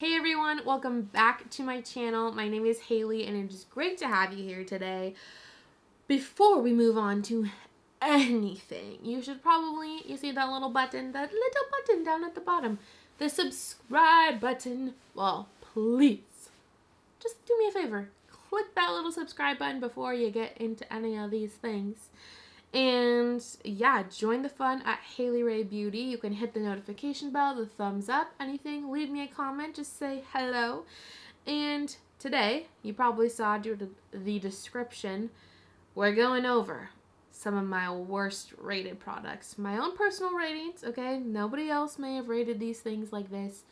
Hey everyone, welcome back to my channel. My name is Haley and it is great to have you here today. Before we move on to anything, you see that little button, down at the bottom, the subscribe button. Well, please, just do me a favor. Click that little subscribe button before you get into any of these things. And yeah, join the fun at Haley Ray Beauty. You can hit the notification bell, the thumbs up, anything. Leave me a comment. Just say hello. And today, you probably saw due to the description, we're going over some of my worst rated products. My own personal ratings, okay? Nobody else may have rated these things like this,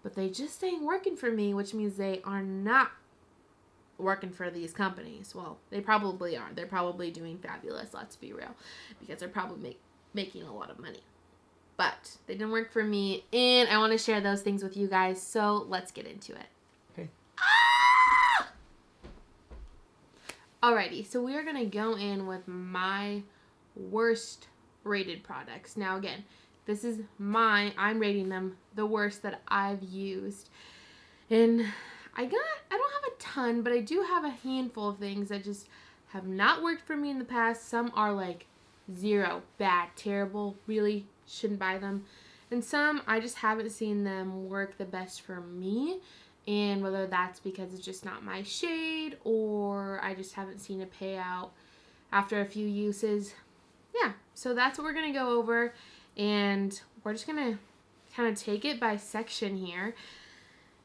but they just ain't working for me, which means they are not working for these companies. Well, they probably are. They're probably doing fabulous, let's be real, because they're probably making a lot of money. But they didn't work for me, and I want to share those things with you guys, so let's get into it. Okay. Alrighty, so we are going to go in with my worst rated products. Now again, this is I'm rating them the worst that I've used. And I don't have a ton, but I do have a handful of things that just have not worked for me in the past. Some are like 0, bad, terrible, really shouldn't buy them. And some I just haven't seen them work the best for me. And whether that's because it's just not my shade or I just haven't seen it pay out after a few uses. Yeah, so that's what we're going to go over. And we're just going to kind of take it by section here.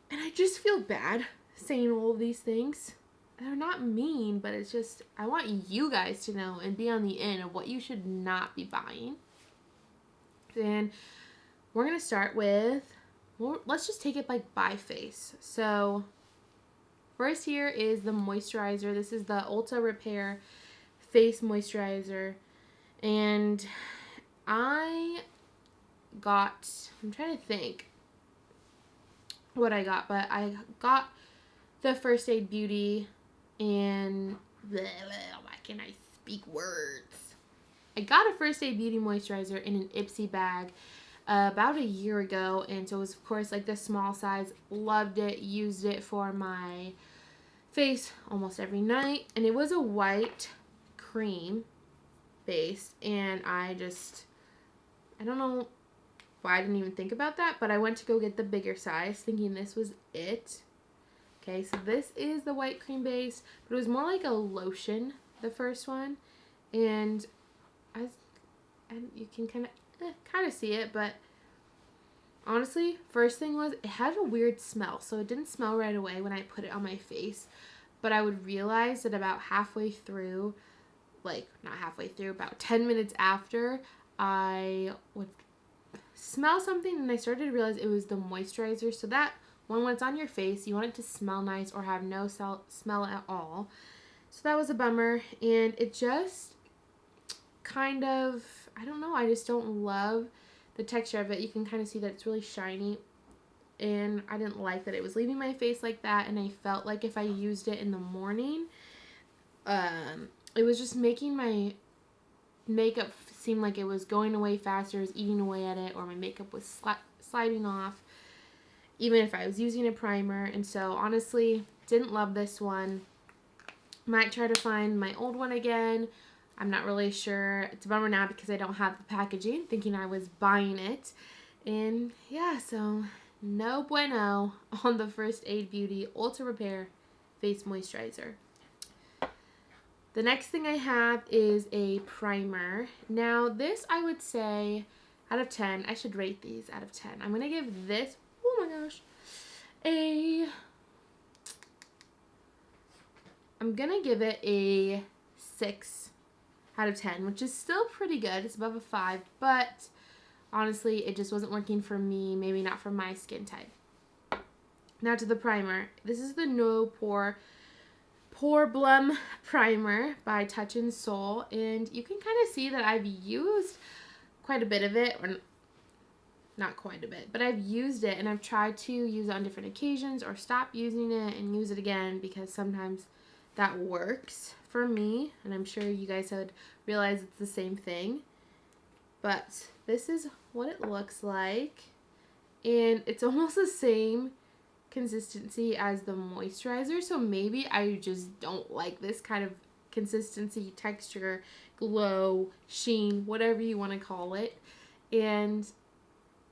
And I just feel bad saying all of these things. They're not mean, but it's just, I want you guys to know and be on the end of what you should not be buying. And we're going to start with, well, let's just take it like by face. So first here is the moisturizer. This is the Ulta Repair Face Moisturizer. And I'm trying to think what I got, but I got the First Aid Beauty and why can't I speak words? I got a First Aid Beauty moisturizer in an Ipsy bag about a year ago, and so it was of course like the small size. Loved it, used it for my face almost every night, and it was a white cream base, and I don't know why I didn't even think about that, but I went to go get the bigger size thinking this was it. Okay, so this is the white cream base, but it was more like a lotion, the first one, and you can kind of see it, but honestly, first thing was it had a weird smell, so it didn't smell right away when I put it on my face, but I would realize that about halfway through, like not halfway through, about 10 minutes after, I would smell something and I started to realize it was the moisturizer. So that when it's on your face, you want it to smell nice or have no smell at all. So that was a bummer, and it just kind of, I don't know, I just don't love the texture of it. You can kind of see that it's really shiny, and I didn't like that it was leaving my face like that, and I felt like if I used it in the morning, it was just making my makeup seem like it was going away faster, it was eating away at it, or my makeup was sliding off even if I was using a primer. And so honestly, didn't love this one. Might try to find my old one again. I'm not really sure. It's a bummer now because I don't have the packaging, thinking I was buying it. And yeah, so no bueno on the First Aid Beauty Ulta Repair Face Moisturizer. The next thing I have is a primer. Now this I would say out of 10, I should rate these out of 10. I'm going to give this, oh my gosh, I'm going to give it a 6 out of 10, which is still pretty good. It's above a 5, but honestly, it just wasn't working for me, maybe not for my skin type. Now to the primer. This is the No Pore Blum Primer by Touch in Sol, and you can kind of see that I've used quite a bit of it, or not quite a bit, but I've used it, and I've tried to use it on different occasions or stop using it and use it again because sometimes that works for me, and I'm sure you guys would realize it's the same thing. But this is what it looks like, and it's almost the same consistency as the moisturizer, so maybe I just don't like this kind of consistency, texture, glow, sheen, whatever you want to call it. And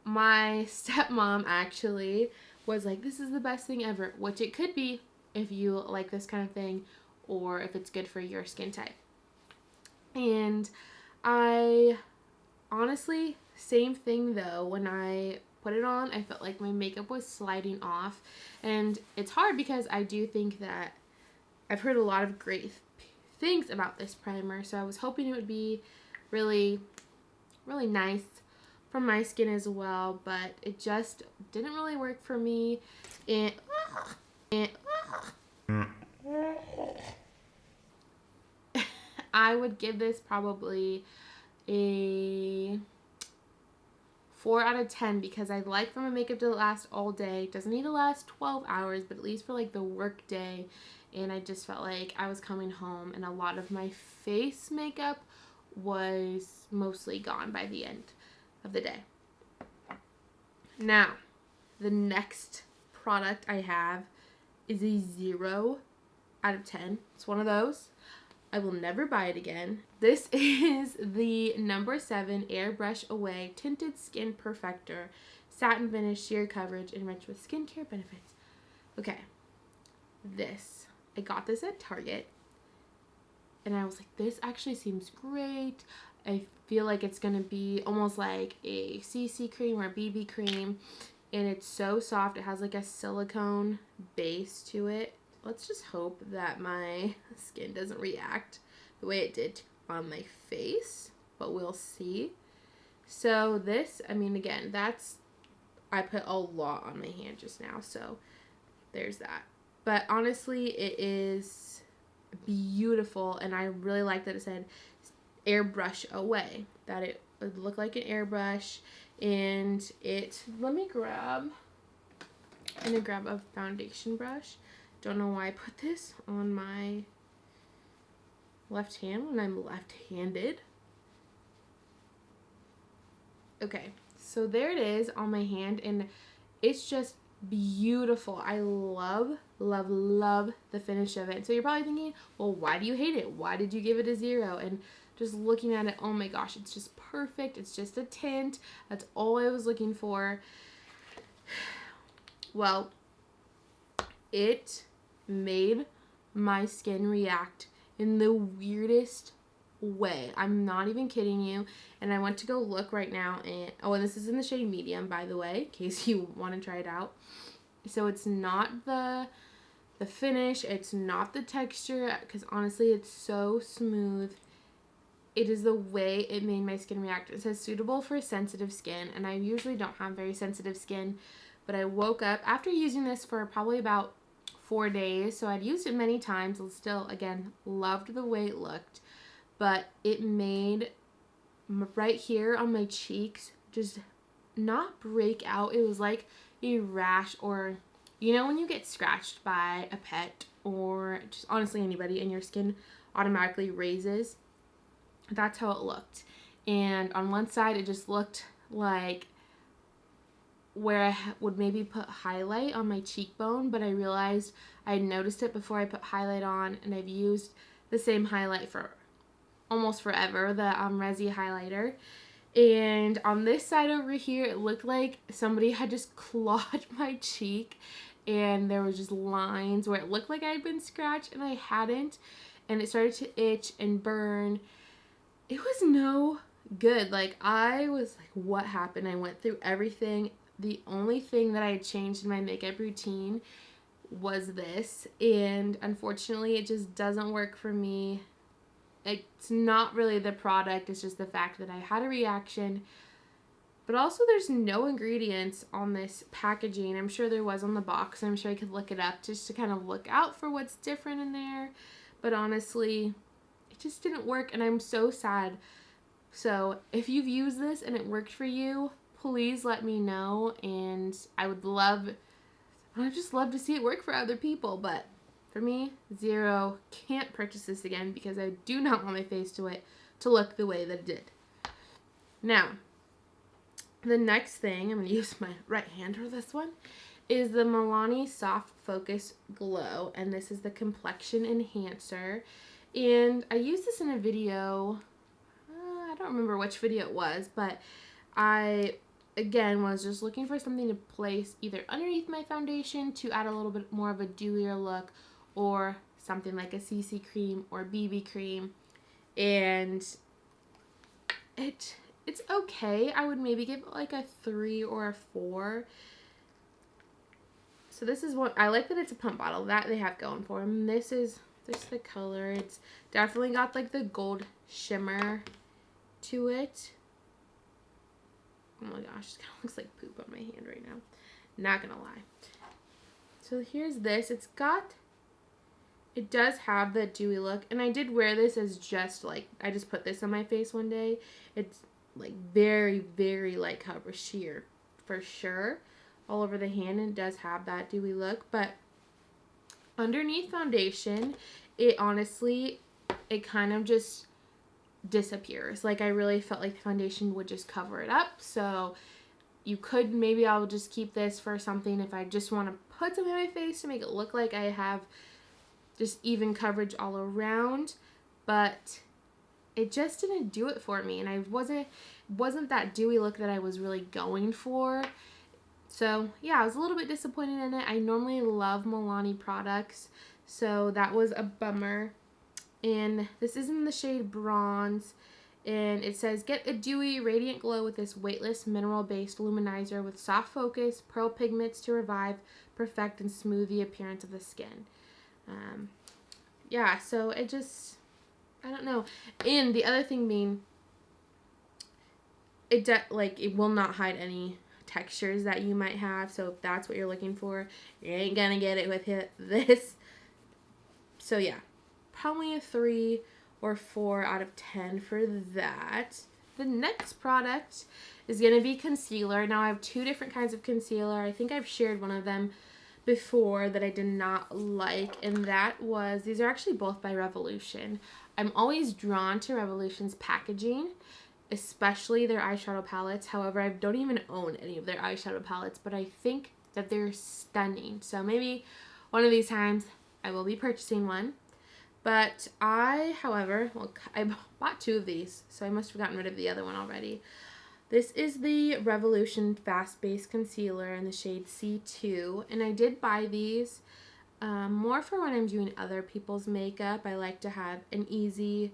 my stepmom actually was like, this is the best thing ever, which it could be if you like this kind of thing or if it's good for your skin type. And I honestly, same thing though, when I put it on, I felt like my makeup was sliding off. And it's hard because I do think that I've heard a lot of great things about this primer, so I was hoping it would be really, really nice for my skin as well, but it just didn't really work for me. I would give this probably a 4 out of 10 because I like for my makeup to last all day. It doesn't need to last 12 hours, but at least for like the work day. And I just felt like I was coming home and a lot of my face makeup was mostly gone by the end of the day. Now, the next product I have is a 0 out of 10. It's one of those. I will never buy it again. This is the number 7 Airbrush Away Tinted Skin Perfector Satin Finish Sheer Coverage Enriched with Skincare Benefits. Okay, I got this at Target, and I was like, this actually seems great. I feel like it's going to be almost like a CC cream or a BB cream, and it's so soft. It has like a silicone base to it. Let's just hope that my skin doesn't react the way it did on my face, but we'll see. So this, I mean, again, I put a lot on my hand just now, so there's that. But honestly, it is beautiful, and I really like that it said Airbrush Away, that it would look like an airbrush. And I'm gonna grab a foundation brush. Don't know why I put this on my left hand when I'm left-handed. Okay, so there it is on my hand, and it's just beautiful. I love, love, love the finish of it. So you're probably thinking, well, why do you hate it? Why did you give it a 0? And just looking at it, oh my gosh, it's just perfect. It's just a tint. That's all I was looking for. Well, it made my skin react in the weirdest way. I'm not even kidding you. And I went to go look right now, and this is in the shade medium, by the way, in case you want to try it out. So it's not the finish, it's not the texture, because honestly it's so smooth. It is the way it made my skin react. It says suitable for sensitive skin, and I usually don't have very sensitive skin, but I woke up after using this for probably about 4 days, so I'd used it many times and still, again, loved the way it looked, but it made right here on my cheeks just not break out. It was like a rash, or you know when you get scratched by a pet or just honestly anybody and your skin automatically raises? That's how it looked. And on one side it just looked like where I would maybe put highlight on my cheekbone, but I realized I had noticed it before I put highlight on, and I've used the same highlight for almost forever, the Resi highlighter. And on this side over here, it looked like somebody had just clawed my cheek, and there was just lines where it looked like I had been scratched, and I hadn't, and it started to itch and burn. It was no good. Like, I was like, what happened? I went through everything. The only thing that I had changed in my makeup routine was this, and unfortunately it just doesn't work for me. It's not really the product, it's just the fact that I had a reaction. But also there's no ingredients on this packaging. I'm sure there was on the box. I'm sure I could look it up just to kind of look out for what's different in there. But honestly, it just didn't work, and I'm so sad. So if you've used this and it worked for you, please let me know, and I just love to see it work for other people. But for me, 0. Can't purchase this again because I do not want my face to look the way that it did. Now, the next thing, I'm going to use my right hand for this one, is the Milani Soft Focus Glow, and this is the Complexion Enhancer. And I used this in a video, I don't remember which video it was, but I, again, was just looking for something to place either underneath my foundation to add a little bit more of a dewier look, or something like a CC cream or BB cream. And it's okay. I would maybe give it like a 3 or a 4. So this is what I like, that it's a pump bottle that they have going for them. This is the color. It's definitely got like the gold shimmer to it. Oh my gosh, it kind of looks like poop on my hand right now. Not gonna lie. So here's this. It does have the dewy look, and I did wear this as just like, I just put this on my face one day. It's like very, very light coverage sheer for sure, all over the hand, and it does have that dewy look. But underneath foundation, it honestly, it kind of just disappears. Like, I really felt like the foundation would just cover it up. So you could, maybe I'll just keep this for something if I just want to put something on my face to make it look like I have just even coverage all around, but it just didn't do it for me, and I wasn't that dewy look that I was really going for. So yeah, I was a little bit disappointed in it. I normally love Milani products, so that was a bummer. And this is in the shade Bronze, and it says, get a dewy, radiant glow with this weightless, mineral-based luminizer with soft focus, pearl pigments to revive, perfect, and smooth the appearance of the skin. Yeah, so it just, I don't know. And the other thing being, it will not hide any textures that you might have. So if that's what you're looking for, you ain't gonna get it with this. So yeah, probably a 3 or 4 out of 10 for that. The next product is gonna be concealer. Now I have 2 different kinds of concealer. I think I've shared one of them before that I did not like, and that was, these are actually both by Revolution. I'm always drawn to Revolution's packaging, especially their eyeshadow palettes. However, I don't even own any of their eyeshadow palettes, but I think that they're stunning. So maybe one of these times I will be purchasing one. But I bought 2 of these, so I must have gotten rid of the other one already. This is the Revolution Fast Base Concealer in the shade C2, and I did buy these more for when I'm doing other people's makeup. I like to have an easy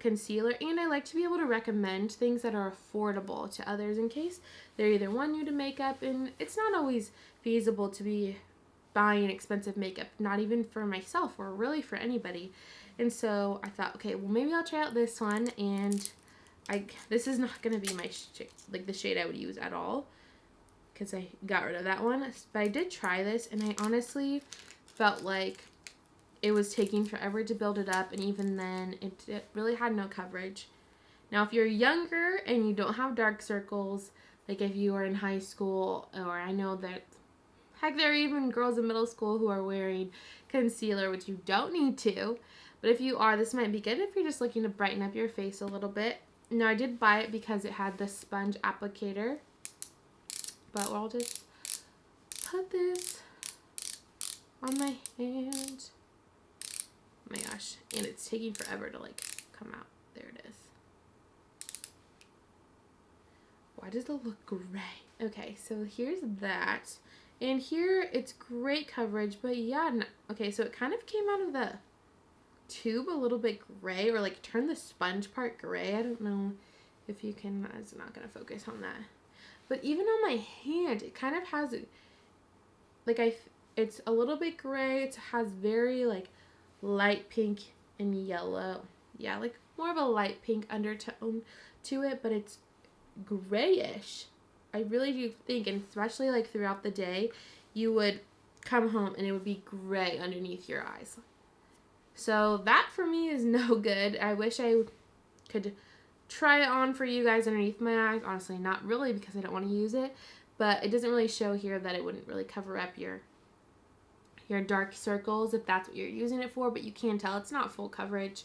concealer, and I like to be able to recommend things that are affordable to others in case they're either new to makeup, and it's not always feasible to be buying expensive makeup, not even for myself or really for anybody. And so I thought, okay, well, maybe I'll try out this one, and this is not going to be my the shade I would use at all, because I got rid of that one. But I did try this, and I honestly felt like it was taking forever to build it up, and even then, it really had no coverage. Now, if you're younger and you don't have dark circles, like if you are in high school, or I know that, heck, there are even girls in middle school who are wearing concealer, which you don't need to. But if you are, this might be good if you're just looking to brighten up your face a little bit. Now, I did buy it because it had the sponge applicator, but I'll just put this on my hand. Oh my gosh, and it's taking forever to come out. There it is. Why does it look gray? Okay, so here's that. And here it's great coverage, but yeah, okay, so it kind of came out of the tube a little bit gray, or turned the sponge part gray. I don't know if you can, it's not gonna focus on that, but even on my hand it kind of has it's a little bit gray. It has very light pink and yellow, yeah, more of a light pink undertone to it, but it's grayish. I really do think, and especially throughout the day, you would come home and it would be gray underneath your eyes. So that for me is no good. I wish I could try it on for you guys underneath my eyes. Honestly, not really, because I don't want to use it. But it doesn't really show here that it wouldn't really cover up your dark circles if that's what you're using it for. But you can tell it's not full coverage.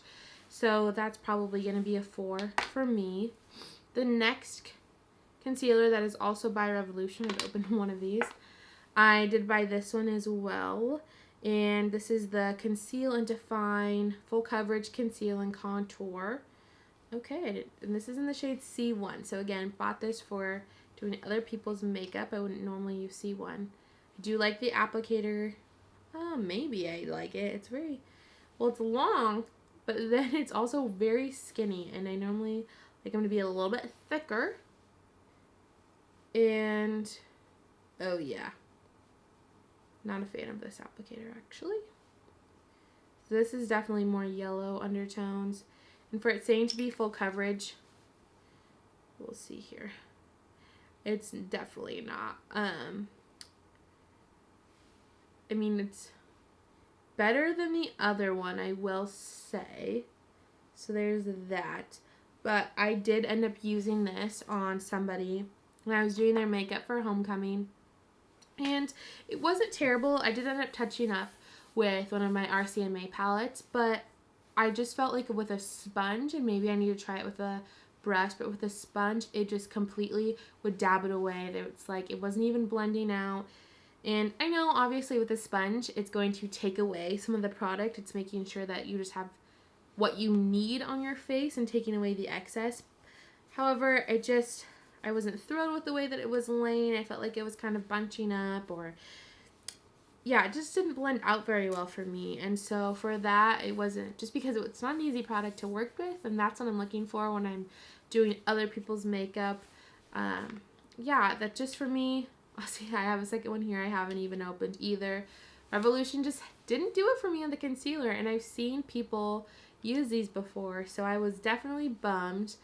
So that's probably going to be a 4 for me. The next concealer that is also by Revolution. I've opened one of these. I did buy this one as well. And this is the Conceal and Define Full Coverage Conceal and Contour. Okay, and this is in the shade C1. So again, bought this for doing other people's makeup. I wouldn't normally use C1. I do like the applicator. Maybe I like it. It's very, well, it's long, but then it's also very skinny. And I normally like them to be a little bit thicker. And, oh yeah. Not a fan of this applicator, actually. So this is definitely more yellow undertones. And for it saying to be full coverage, we'll see here. It's definitely not. I mean, it's better than the other one, I will say. So there's that. But I did end up using this on somebody when I was doing their makeup for homecoming. And it wasn't terrible. I did end up touching up with one of my RCMA palettes, but I just felt like with a sponge, and maybe I need to try it with a brush, but with a sponge, it just completely would dab it away. It's like it wasn't even blending out. And I know, obviously, with a sponge, it's going to take away some of the product. It's making sure that you just have what you need on your face and taking away the excess. However, I wasn't thrilled with the way that it was laying. I felt like it was kind of bunching up, or yeah, it just didn't blend out very well for me. And so for that, it wasn't, just because it's not an easy product to work with, and that's what I'm looking for when I'm doing other people's makeup. Yeah, that just for me, I'll see, I have a second one here I haven't even opened either. Revolution just didn't do it for me on the concealer, and I've seen people use these before, so I was definitely bummed.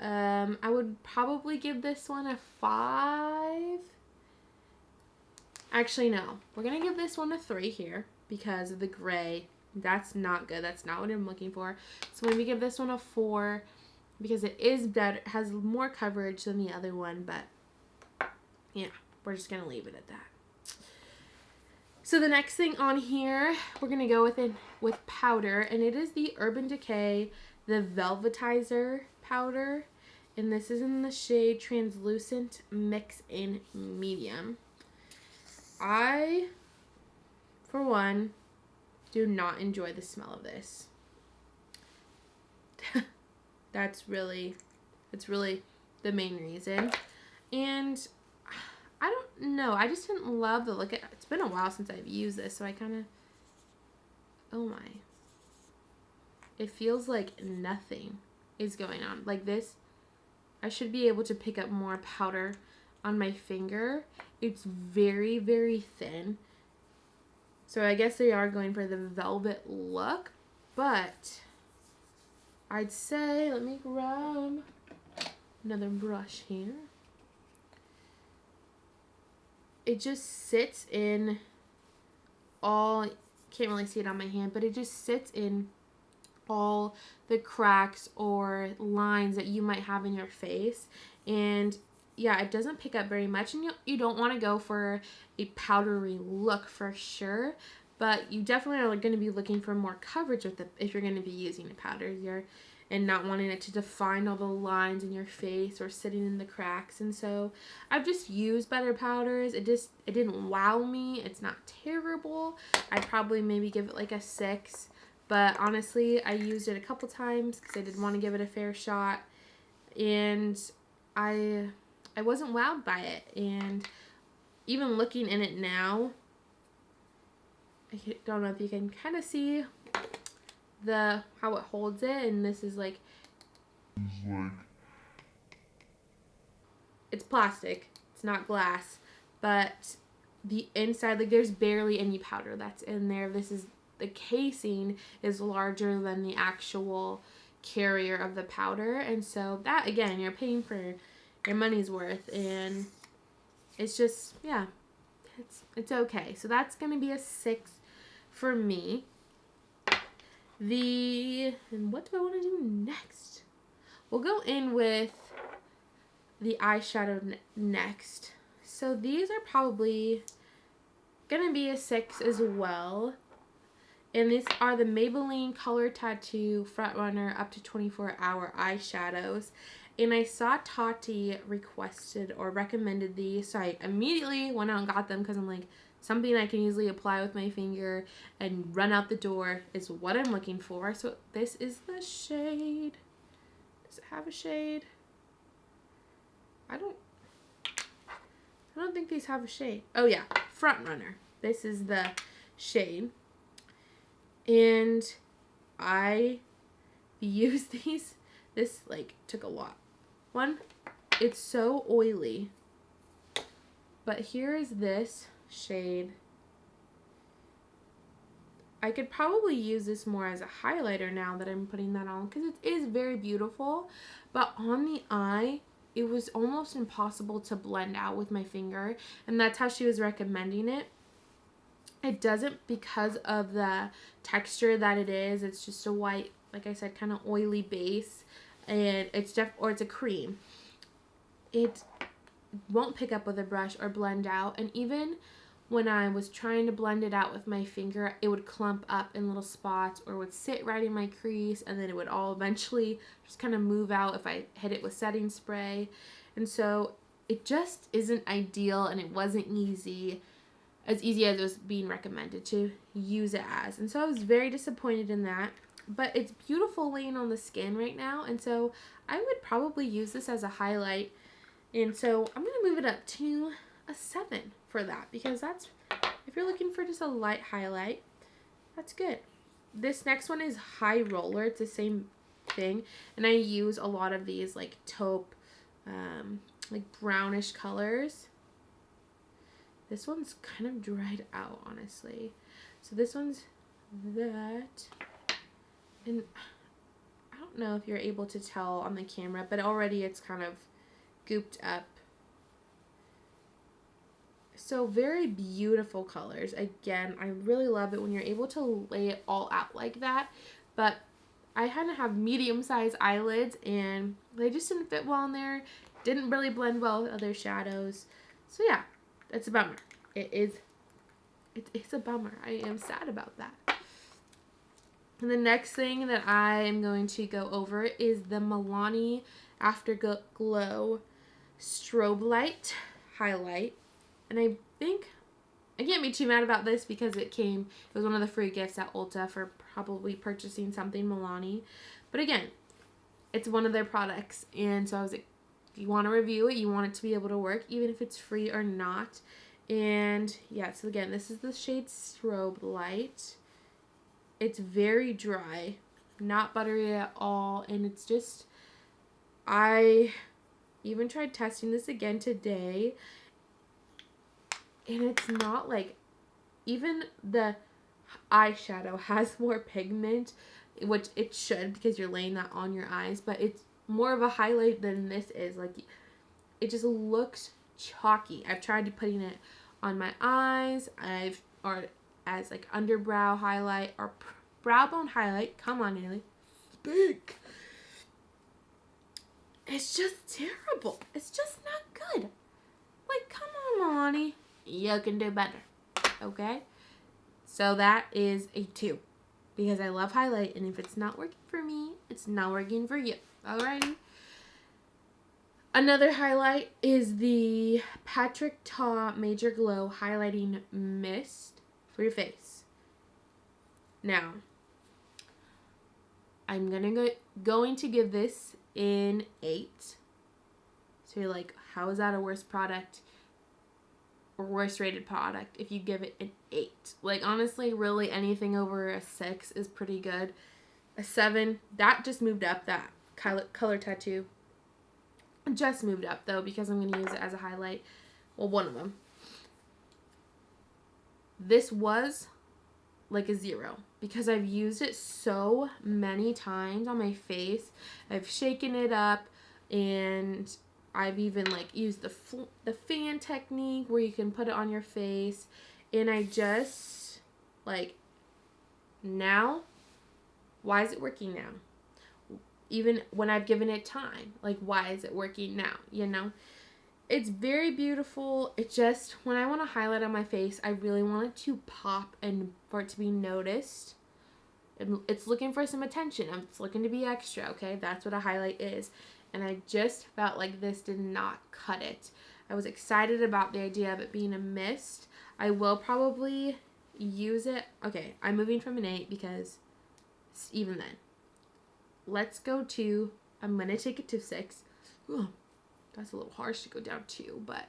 I would probably give this one a 5. Actually, no. We're going to give this one a 3 here because of the gray. That's not good. That's not what I'm looking for. So maybe give this one a 4 because it is better. It has more coverage than the other one, but yeah, we're just going to leave it at that. So the next thing on here, we're going to go with powder, and it is the Urban Decay, the Velvetizer powder, and this is in the shade Translucent Mix in Medium. I, for one, do not enjoy the smell of this. That's really the main reason. And I don't know, I just didn't love the look. It's been a while since I've used this, so I kind of, oh my. It feels like nothing is going on. Like this, I should be able to pick up more powder on my finger. It's very, very thin. So I guess they are going for the velvet look, but I'd say, let me grab another brush here. It just sits in all, can't really see it on my hand, but it just sits in all the cracks or lines that you might have in your face. And yeah, it doesn't pick up very much, and you don't want to go for a powdery look for sure, but you definitely are going to be looking for more coverage with it if you're going to be using a powder here and not wanting it to define all the lines in your face or sitting in the cracks. And so I've just used better powders. It didn't wow me. It's not terrible. I'd probably maybe give it like a 6. But honestly, I used it a couple times because I did want to give it a fair shot. And I wasn't wowed by it. And even looking in it now, I don't know if you can kind of see how it holds it. And this is like, it's plastic. It's not glass. But the inside, like there's barely any powder that's in there. The casing is larger than the actual carrier of the powder, and so that, again, you're paying for your money's worth, and it's just, yeah, it's okay. So that's gonna be a 6 for me. And what do I want to do next? We'll go in with the eyeshadow next. So these are probably gonna be a 6 as well. And these are the Maybelline Color Tattoo Front Runner up to 24-hour eyeshadows. And I saw Tati requested or recommended these, so I immediately went out and got them because I'm like, something I can easily apply with my finger and run out the door is what I'm looking for. So this is the shade. Does it have a shade? I don't think these have a shade. Oh yeah, Front Runner. This is the shade. And I used these. This like took a lot. One, it's so oily. But here is this shade. I could probably use this more as a highlighter now that I'm putting that on because it is very beautiful. But on the eye, it was almost impossible to blend out with my finger. And that's how she was recommending it. It doesn't because of the texture that it is. It's just a white, like I said, kind of oily base. And it's or it's a cream. It won't pick up with a brush or blend out. And even when I was trying to blend it out with my finger, it would clump up in little spots or would sit right in my crease, and then it would all eventually just kind of move out if I hit it with setting spray. And so it just isn't ideal, and it wasn't as easy as it was being recommended to use it as. And so I was very disappointed in that. But it's beautiful laying on the skin right now, and so I would probably use this as a highlight. And so I'm going to move it up to a 7 for that, because that's, if you're looking for just a light highlight, that's good. This next one is High Roller. It's the same thing, and I use a lot of these like taupe, like brownish colors. This one's kind of dried out, honestly. So this one's that. And I don't know if you're able to tell on the camera, but already it's kind of gooped up. So very beautiful colors. Again, I really love it when you're able to lay it all out like that. But I kind of have medium-sized eyelids, and they just didn't fit well in there. Didn't really blend well with other shadows. So yeah, that's a bummer. It's a bummer. I am sad about that. And the next thing that I am going to go over is the Milani Afterglow Strobe Light Highlight. And I think I can't be too mad about this because it was one of the free gifts at Ulta for probably purchasing something Milani. But again, it's one of their products. And so I was like, if you want to review it, you want it to be able to work, even if it's free or not. And yeah, so again, this is the shade Strobe Light. It's very dry, not buttery at all, and it's just, I even tried testing this again today, and it's not like, even the eyeshadow has more pigment, which it should because you're laying that on your eyes, but it's more of a highlight than this is. Like, it just looks chalky. I've tried putting it on my eyes, or as like underbrow highlight or brow bone highlight. Come on, Haley. Speak. It's just terrible. It's just not good. Like, come on, Milani. You can do better. Okay? So that is a 2. Because I love highlight, and if it's not working for me, it's not working for you. Alrighty? Another highlight is the Patrick Ta Major Glow Highlighting Mist for your face. Now, I'm going to give this an 8. So you're like, how is that a worse product or worst rated product if you give it an 8? Like, honestly, really anything over a 6 is pretty good. A 7, that just moved up, that color tattoo. Just moved up though because I'm going to use it as a highlight. Well, one of them. This was like a 0 because I've used it so many times on my face. I've shaken it up, and I've even like used the fan technique where you can put it on your face, and I just like, now, why is it working now? Even when I've given it time, like, why is it working now? You know, it's very beautiful. It just, when I want to highlight on my face, I really want it to pop and for it to be noticed. It's looking for some attention. It's looking to be extra, okay? That's what a highlight is. and I just felt like this did not cut it. I was excited about the idea of it being a mist. I will probably use it. Okay, I'm moving from an 8 because even then. Let's go to, I'm going to take it to 6. Ooh, that's a little harsh to go down to, but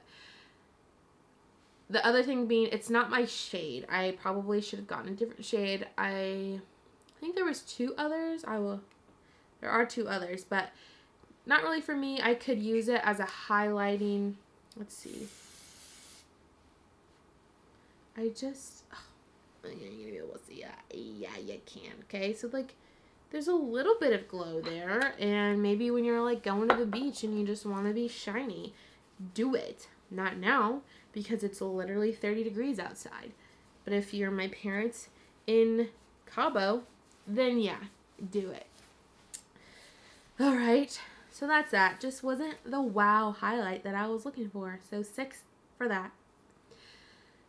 the other thing being, it's not my shade. I probably should have gotten a different shade. I think there was 2 others. There are 2 others, but not really for me. I could use it as a highlighting. Let's see. You're going to be able to see that. Yeah, you can. Okay, so like, there's a little bit of glow there, and maybe when you're like going to the beach and you just want to be shiny, do it. Not now, because it's literally 30 degrees outside. But if you're my parents in Cabo, then yeah, do it. All right, so that's that. Just wasn't the wow highlight that I was looking for. So 6 for that.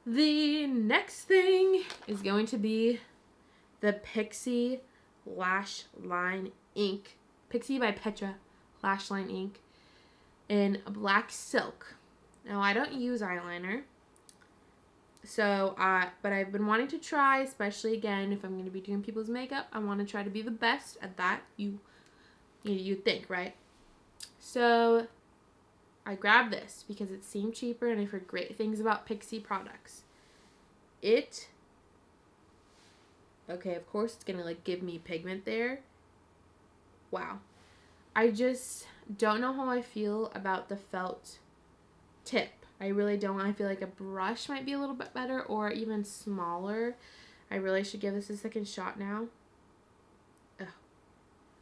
The next thing is going to be the Pixi Lash Line Ink. Pixi by Petra Lash Line Ink in black silk. Now, I don't use eyeliner. So, but I've been wanting to try, especially again, if I'm going to be doing people's makeup, I want to try to be the best at that. You think, right? So, I grabbed this because it seemed cheaper and I've heard great things about Pixi products. Okay, of course it's going to like give me pigment there. Wow. I just don't know how I feel about the felt tip. I really don't. I feel like a brush might be a little bit better or even smaller. I really should give this a second shot now. Ugh.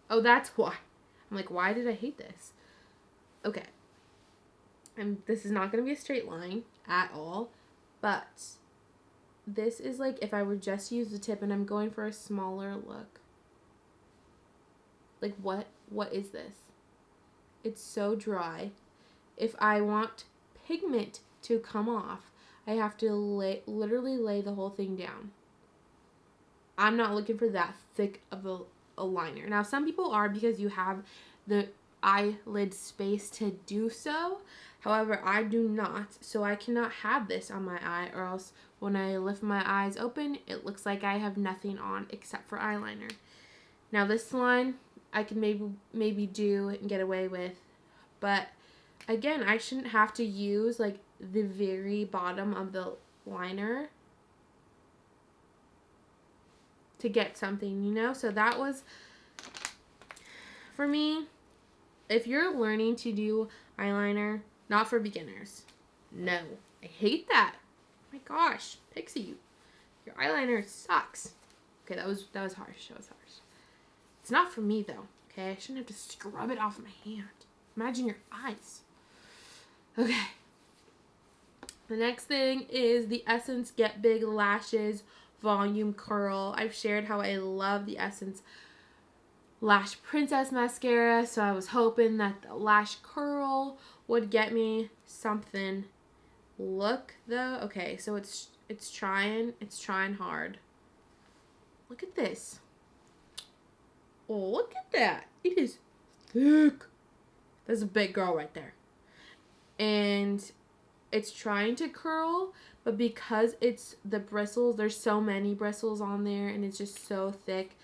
Oh, that's why. I'm like, why did I hate this? Okay. And this is not going to be a straight line at all, but this is like if I would just use the tip and I'm going for a smaller look. Like, what is this? It's so dry. If I want pigment to come off, I have to literally lay the whole thing down. I'm not looking for that thick of a liner. Now, some people are because you have the eyelid space to do so. However, I do not, so I cannot have this on my eye, or else when I lift my eyes open, it looks like I have nothing on except for eyeliner. Now, this line I can maybe do and get away with, but again, I shouldn't have to use like the very bottom of the liner to get something, you know? So that was, for me, if you're learning to do eyeliner, not for beginners. No. I hate that. Oh my gosh. Pixi, your eyeliner sucks. Okay, that was harsh. That was harsh. It's not for me, though. Okay? I shouldn't have to scrub it off my hand. Imagine your eyes. Okay. The next thing is the Essence Get Big Lashes Volume Curl. I've shared how I love the Essence Lash Princess mascara, so I was hoping that the lash curl would get me something. Look though, okay, so it's trying hard. Look at this. Oh, look at that. It is thick. That's a big girl right there. And it's trying to curl, but because it's the bristles, there's so many bristles on there and it's just so thick.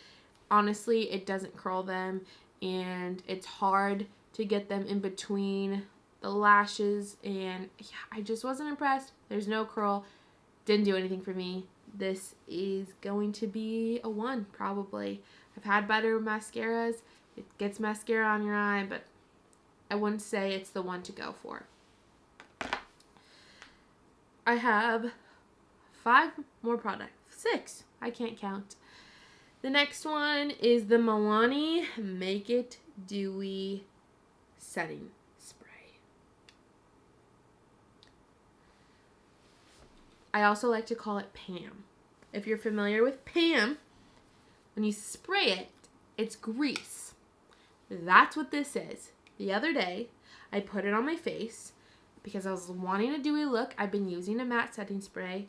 Honestly, it doesn't curl them, and it's hard to get them in between the lashes, and yeah, I just wasn't impressed. There's no curl. Didn't do anything for me. This is going to be a 1, probably. I've had better mascaras. It gets mascara on your eye, but I wouldn't say it's the one to go for. I have 5 more products. 6. I can't count. The next one is the Milani Make It Dewy Setting Spray. I also like to call it Pam. If you're familiar with Pam, when you spray it, it's grease. That's what this is. The other day, I put it on my face because I was wanting a dewy look. I've been using a matte setting spray.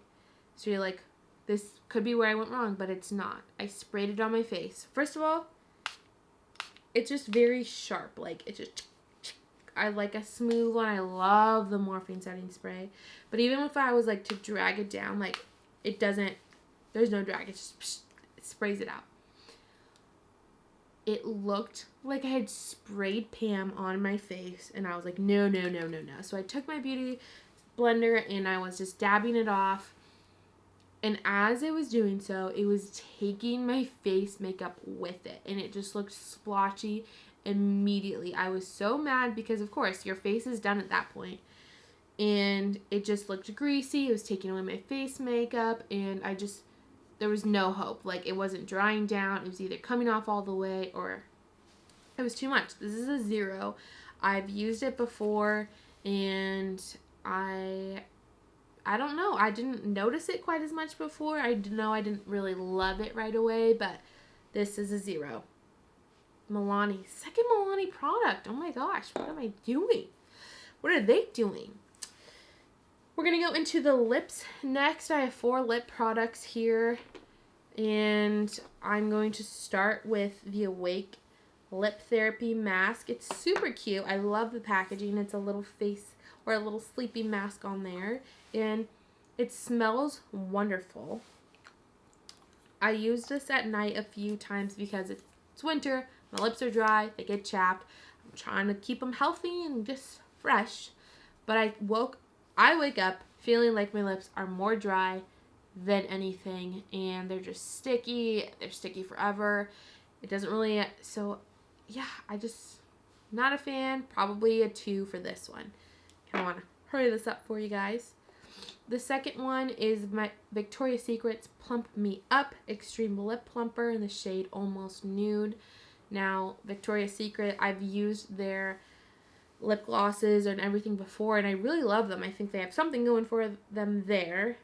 So you're like, this could be where I went wrong, but it's not. I sprayed it on my face. First of all, it's just very sharp. Like, it just, I like a smooth one. I love the Morphine setting spray. But even if I was like to drag it down, like it doesn't, there's no drag. It just it sprays it out. It looked like I had sprayed Pam on my face, and I was like, no, no, no, no, no. So I took my beauty blender and I was just dabbing it off. And as it was doing so, it was taking my face makeup with it, and it just looked splotchy immediately. I was so mad because, of course, your face is done at that point. And it just looked greasy. It was taking away my face makeup, and there was no hope. Like, it wasn't drying down. It was either coming off all the way or it was too much. This is a 0. I've used it before, and I don't know. I didn't notice it quite as much before. I know I didn't really love it right away, but this is a 0. Milani. Second Milani product. Oh my gosh. What am I doing? What are they doing? We're going to go into the lips next. I have 4 lip products here, and I'm going to start with the Awake Lip Therapy Mask. It's super cute. I love the packaging. It's a little face or a little sleepy mask on there, and it smells wonderful. I used this at night a few times because it's winter. My lips are dry. They get chapped. I'm trying to keep them healthy and just fresh, but I wake up feeling like my lips are more dry than anything, and they're just sticky. They're sticky forever. It doesn't really, so yeah, not a fan. Probably a 2 for this one. I want to hurry this up for you guys. The second one is my Victoria's Secret's Plump Me Up Extreme Lip Plumper in the shade Almost Nude. Now, Victoria's Secret, I've used their lip glosses and everything before, and I really love them. I think they have something going for them there.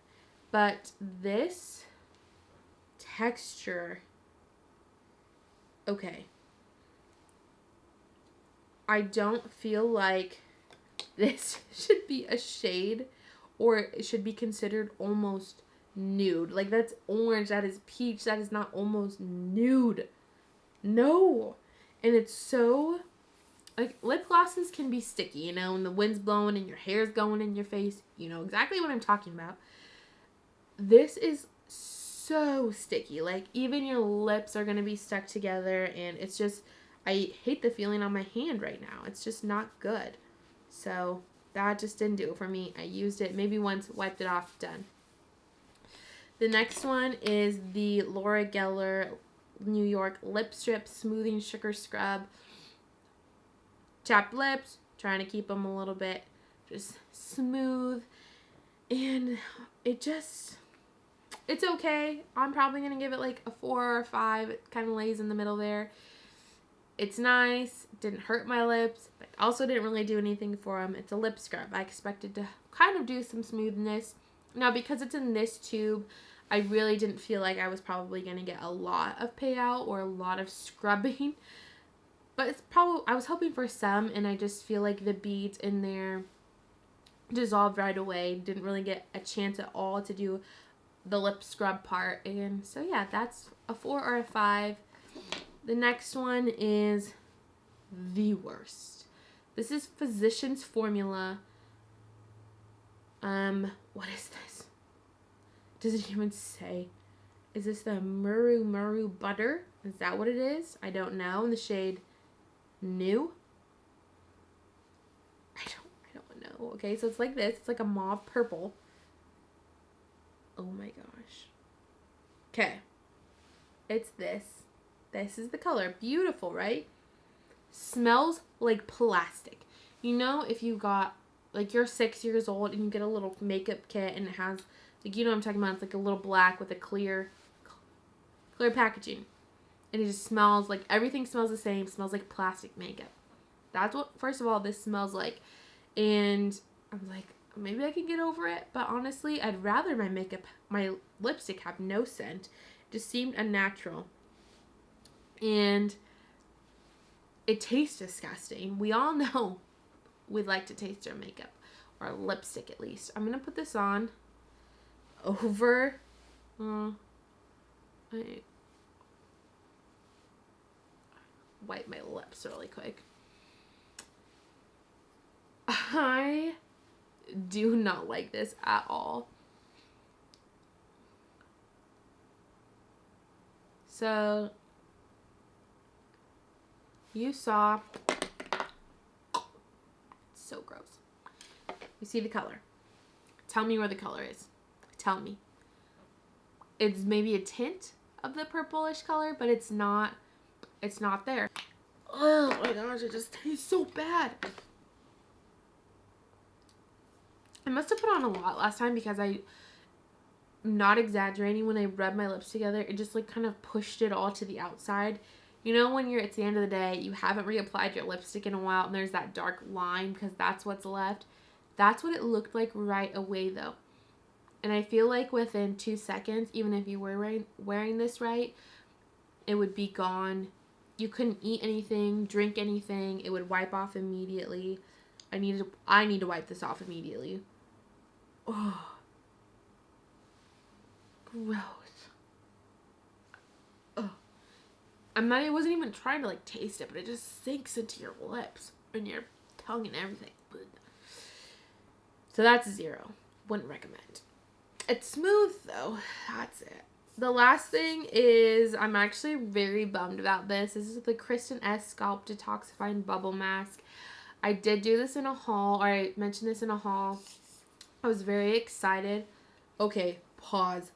But this texture, okay. I don't feel like this should be a shade, or it should be considered almost nude. Like, that's orange, that is peach, that is not almost nude. No. And it's so, like, lip glosses can be sticky, you know, when the wind's blowing and your hair's going in your face. You know exactly what I'm talking about. This is so sticky. Like, even your lips are going to be stuck together, and it's just, I hate the feeling on my hand right now. It's just not good. So that just didn't do it for me. I used it maybe once, wiped it off, done. The next one is the Laura Geller New York Lip Strip Smoothing Sugar Scrub. Chapped lips, trying to keep them a little bit just smooth. And it's okay. I'm probably going to give it like a 4 or a 5. It kind of lays in the middle there. It's nice. Didn't hurt my lips, but also didn't really do anything for them. It's a lip scrub. I expected to kind of do some smoothness. Now, because it's in this tube, I really didn't feel like I was probably going to get a lot of payout or a lot of scrubbing. But I was hoping for some, and I just feel like the beads in there dissolved right away. Didn't really get a chance at all to do the lip scrub part. And so, yeah, that's a 4 or a 5. The next one is the worst. This is Physicians Formula. What is this? Does it even say? Is this the Muru Butter? Is that what it is? I don't know. In the shade New. I don't know. Okay, so it's like this. It's like a mauve purple. Oh my gosh. Okay. It's this. This is the color. Beautiful, right? Smells like plastic. You know, if you got, like, you're 6 years old and you get a little makeup kit and it has, like, you know what I'm talking about. It's like a little black with a clear packaging. And it just smells like, everything smells the same. Smells like plastic makeup. That's what, first of all, this smells like. And I'm like, maybe I can get over it. But honestly, I'd rather my lipstick have no scent. It just seemed unnatural. And it tastes disgusting. We all know we like to taste our makeup, or lipstick at least. I'm going to put this on over, I wipe my lips really quick. I do not like this at all. So, you saw, so gross. You see the color. Tell me where the color is. Tell me. It's maybe a tint of the purplish color, but it's not there. Oh my gosh, it just tastes so bad. I must have put on a lot last time because I'm not exaggerating, when I rubbed my lips together, it just like kind of pushed it all to the outside. You know, when it's the end of the day, you haven't reapplied your lipstick in a while and there's that dark line because that's what's left. That's what it looked like right away though. And I feel like within 2 seconds, even if you were wearing this right, it would be gone. You couldn't eat anything, drink anything. It would wipe off immediately. I need to wipe this off immediately. Oh. Gross. Ugh. I wasn't even trying to like taste it, but it just sinks into your lips and your tongue and everything. So that's 0. Wouldn't recommend. It's smooth though. That's it. The last thing is, I'm actually very bummed about this. This is the Kristin Ess Scalp Detoxifying Bubble Mask. I did do this in a haul, or I mentioned this in a haul. I was very excited. Okay, pause.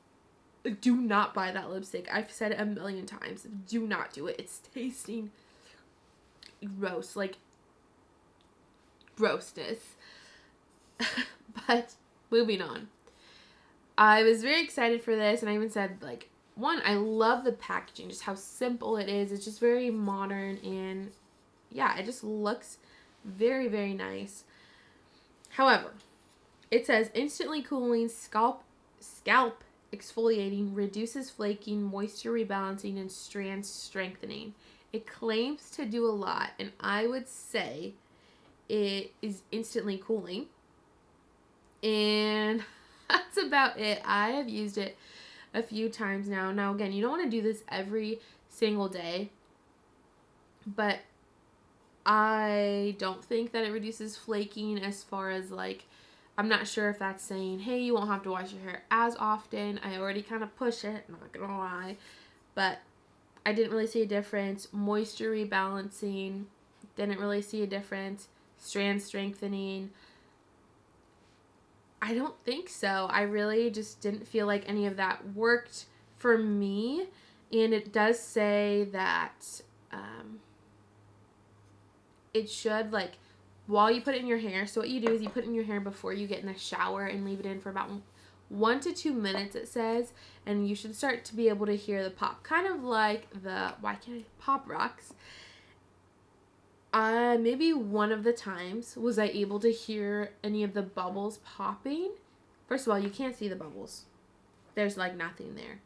Do not buy that lipstick. I've said it a million times. Do not do it. It's tasting gross. Like, grossness. But, moving on. I was very excited for this, and I even said, like, one, I love the packaging, just how simple it is. It's just very modern, and yeah, it just looks very, very nice. However, it says instantly cooling, scalp exfoliating, reduces flaking, moisture rebalancing, and strand strengthening. It claims to do a lot, and I would say it is instantly cooling. And that's about it. I have used it a few times now. Now, again, you don't want to do this every single day, but I don't think that it reduces flaking as far as like, I'm not sure if that's saying, hey, you won't have to wash your hair as often. I already kind of push it, not gonna lie, but I didn't really see a difference. Moisture rebalancing, didn't really see a difference. Strand strengthening, I don't think so. I really just didn't feel like any of that worked for me. And it does say that it should, like, while you put it in your hair, so what you do is you put it in your hair before you get in the shower and leave it in for about 1 to 2 minutes, it says, and you should start to be able to hear the pop, kind of like the Pop Rocks. Maybe one of the times was I able to hear any of the bubbles popping. First of all, you can't see the bubbles. There's like nothing there.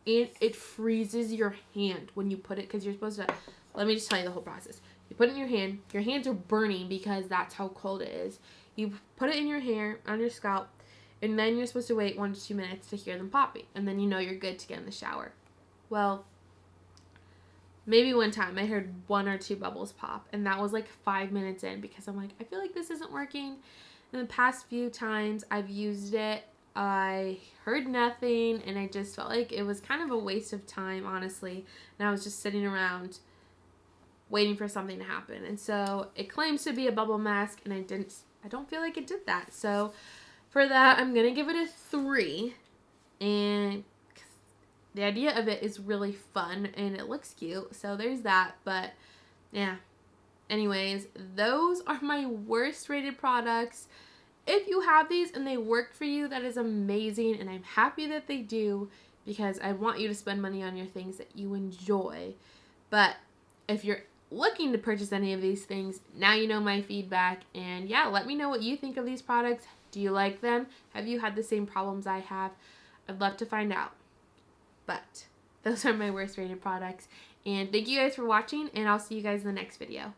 And it freezes your hand when you put it, because you're supposed to, let me just tell you the whole process. You put it in your hand. Your hands are burning because that's how cold it is. You put it in your hair, on your scalp, and then you're supposed to wait 1 to 2 minutes to hear them popping. And then you know you're good to get in the shower. Well, maybe one time I heard 1 or 2 bubbles pop, and that was like 5 minutes in, because I'm like, I feel like this isn't working. And the past few times I've used it, I heard nothing, and I just felt like it was kind of a waste of time, honestly. And I was just sitting around waiting for something to happen. And so it claims to be a bubble mask, and I don't feel like it did that. So for that, I'm going to give it a 3. And the idea of it is really fun, and it looks cute. So there's that. But yeah. Anyways, those are my worst rated products. If you have these and they work for you, that is amazing. And I'm happy that they do, because I want you to spend money on your things that you enjoy. But if you're looking to purchase any of these things, now you know my feedback. And yeah, let me know what you think of these products. Do you like them? Have you had the same problems I have? I'd love to find out. But those are my worst rated products. And thank you guys for watching, and I'll see you guys in the next video.